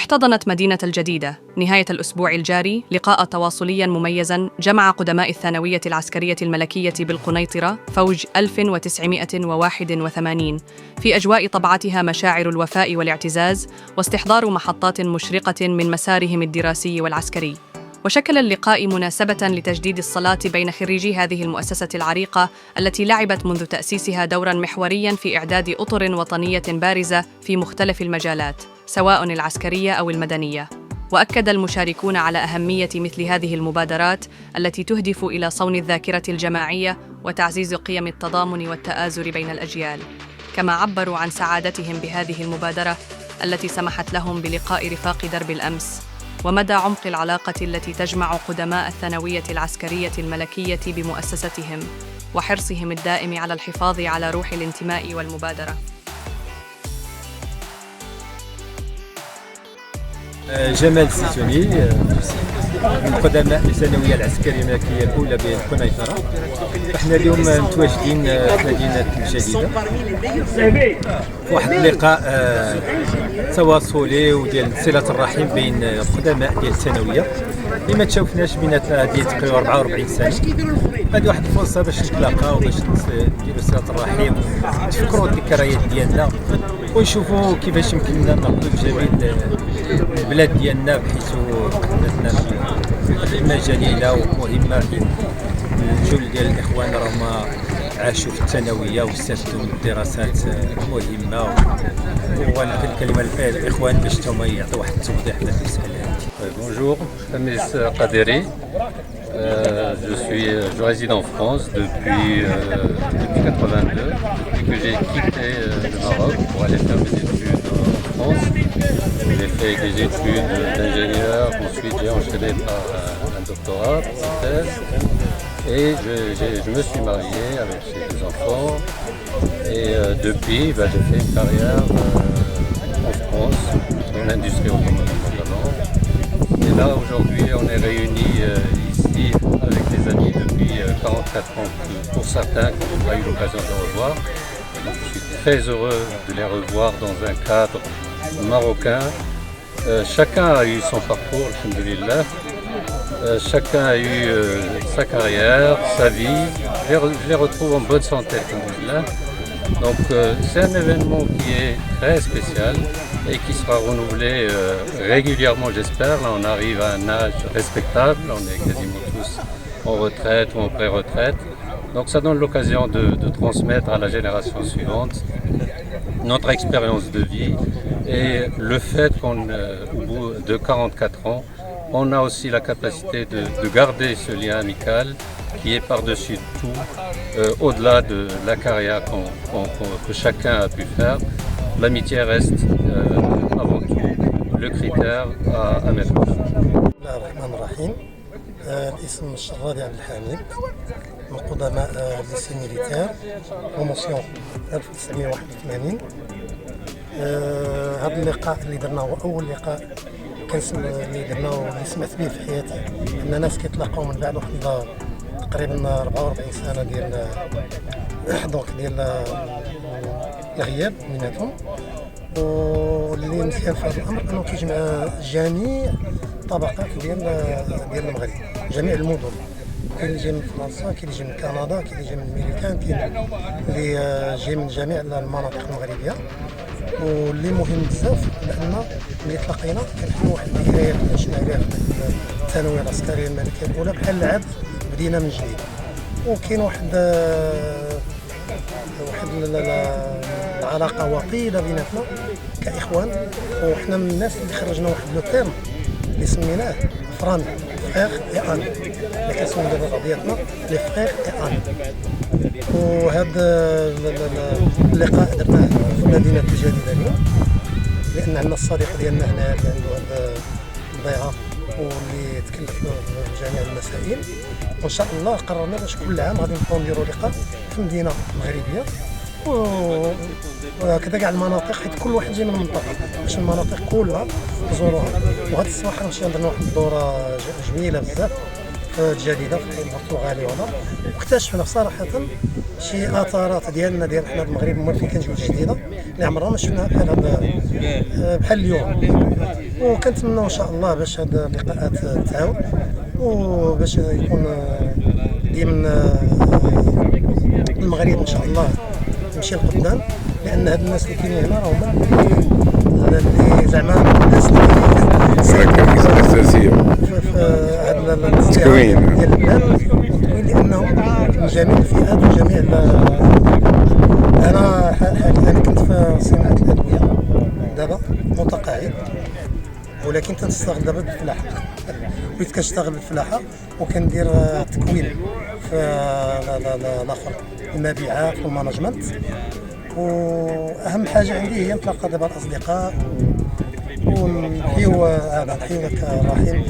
احتضنت مدينة الجديدة نهاية الأسبوع الجاري لقاء تواصلياً مميزاً جمع قدماء الثانوية العسكرية الملكية بالقنيطرة فوج 1981 في أجواء طبعتها مشاعر الوفاء والاعتزاز واستحضار محطات مشرقة من مسارهم الدراسي والعسكري. وشكل اللقاء مناسبة لتجديد الصلة بين خريجي هذه المؤسسة العريقة التي لعبت منذ تأسيسها دوراً محورياً في إعداد أطر وطنية بارزة في مختلف المجالات سواء العسكرية أو المدنية. وأكد المشاركون على أهمية مثل هذه المبادرات التي تهدف إلى صون الذاكرة الجماعية وتعزيز قيم التضامن والتآزر بين الأجيال، كما عبروا عن سعادتهم بهذه المبادرة التي سمحت لهم بلقاء رفاق درب الأمس ومدى عمق العلاقة التي تجمع قدماء الثانوية العسكرية الملكية بمؤسستهم وحرصهم الدائم على الحفاظ على روح الانتماء والمبادرة. جمال الزيتوني من قدماء الثانوية العسكرية الملكية الأولى بالقنيطرة. احنا اليوم متواجدين في مدينة الجديدة في واحد اللقاء تواصلي وديال صلة الرحم بين قدماء ديال الثانوية اللي ما تشوفناش بيناتنا ديال تقريبا 44 سنة. هذه واحد الفرصة باش نتلاقاو باش نديرو صلة الرحم نتفكروا الذكريات ديالنا ونشوفوا كيفاش يمكننا نقدو لجميع البلاد ديالنا بحيث قدمتنا في خدمة جليلة ومهمة. الجل ديال الإخوان راهم عاشوا في الثانوية واستفدوا من الدراسات المهمة، ونعطي الكلمة للإخوان باش هما يعطيو واحد التوضيح على المسألة هذه. Bonjour, Amis Kaderi. Je réside en France depuis 82, depuis que j'ai quitté le Maroc pour aller faire mes études en France. J'ai fait des études d'ingénieur, ensuite j'ai enchaîné par un doctorat, une thèse, et je me suis marié avec deux enfants. Et depuis, j'ai fait une carrière en France, dans l'industrie automobile notamment. Et là, aujourd'hui, on est réunis ici avec des amis depuis 44 ans, pour certains que je n'ai pas eu l'occasion de revoir. Donc, je suis très heureux de les revoir dans un cadre marocain. Chacun a eu son parcours, alhamdoulilah. Chacun a eu sa carrière, sa vie. Je les retrouve en bonne santé, alhamdoulilah. Donc c'est un événement qui est très spécial et qui sera renouvelé régulièrement, j'espère. Là, on arrive à un âge respectable, on est quasiment tous en retraite ou en pré-retraite. Donc ça donne l'occasion de transmettre à la génération suivante notre expérience de vie et le fait qu'au bout de 44 ans, on a aussi la capacité de garder ce lien amical qui est par-dessus tout, au-delà de la carrière que chacun a pu faire. L'amitié reste avant tout le critère à mettre en œuvre. الاسم الشرادي عبد الحميد من قدماء الليسي ميليتير بروموسيون 1981. هذا اللقاء اللي درناه هو اول لقاء اللي درناه اللي سمعت به في حياتي، ان ناس كيتلاقاو من بعد واحد تقريبا 44 سنه ديال الغياب بيناتهم. واللي مزيان في هذا الامر انه كيجمع جميع الطبقات ديال المغرب، جميع المدن. كاين اللي جاي من فرنسا، كاين اللي جاي من كندا، كاين اللي جاي من امريكان، كاين اللي جاي من جميع المناطق المغربيه. واللي مهم بزاف لان ملي تلاقينا كنحكيو واحد الذكريات اللي عشنا عليها في الثانويه العسكريه الملكيه الاولى بحال العاد بدينا من جديد. وكاين واحد العلاقه وطيده بيناتنا كاخوان، وحنا من الناس اللي خرجنا واحد لو تيرم اللي سميناه فران فخير اي ان، اللي كنسميو دابا بعضياتنا لي فخير اي ان. وهذا اللقاء درناه في مدينه الجديده اليوم لان عندنا الصديق ديالنا هنا اللي عنده هذا الضيعه واللي تكلف بجميع المسائل. وان شاء الله قررنا باش كل عام غادي نبقاو نديروا لقاء في مدينه مغربيه وكذا كاع المناطق، حيت كل واحد جاي من منطقه باش المناطق كلها نزوروها. وهاد الصباح ان شاء الله درنا واحد الدوره جميله بزاف جديده في البرتغالي وهذا، واكتشفنا بصراحه شي اثارات ديالنا ديال حنا المغرب هما فين كنجيو جديده اللي عمرنا ما شفناها بحال اليوم. وكنتمنوا ان شاء الله باش هاد اللقاءات تعاود وباش يكون ديما المغرب ان شاء الله يمشي لقدام، لان هاد الناس اللي كاينين هنا راهم اللي زعما الناس الركائز الاساسيه في هاد التكوين ديال البلاد والتكوين، لانهم من جميع الفئات وجميع انا كنت في صناعه الادويه دابا متقاعد، ولكن تنستغل دابا بالفلاحه وليت كنشتغل بالفلاحه وكندير تكوين في الاخر المبيعات والمانجمنت. واهم حاجه عندي هي نتلاقى دابا الاصدقاء ونحيو لك الرحيم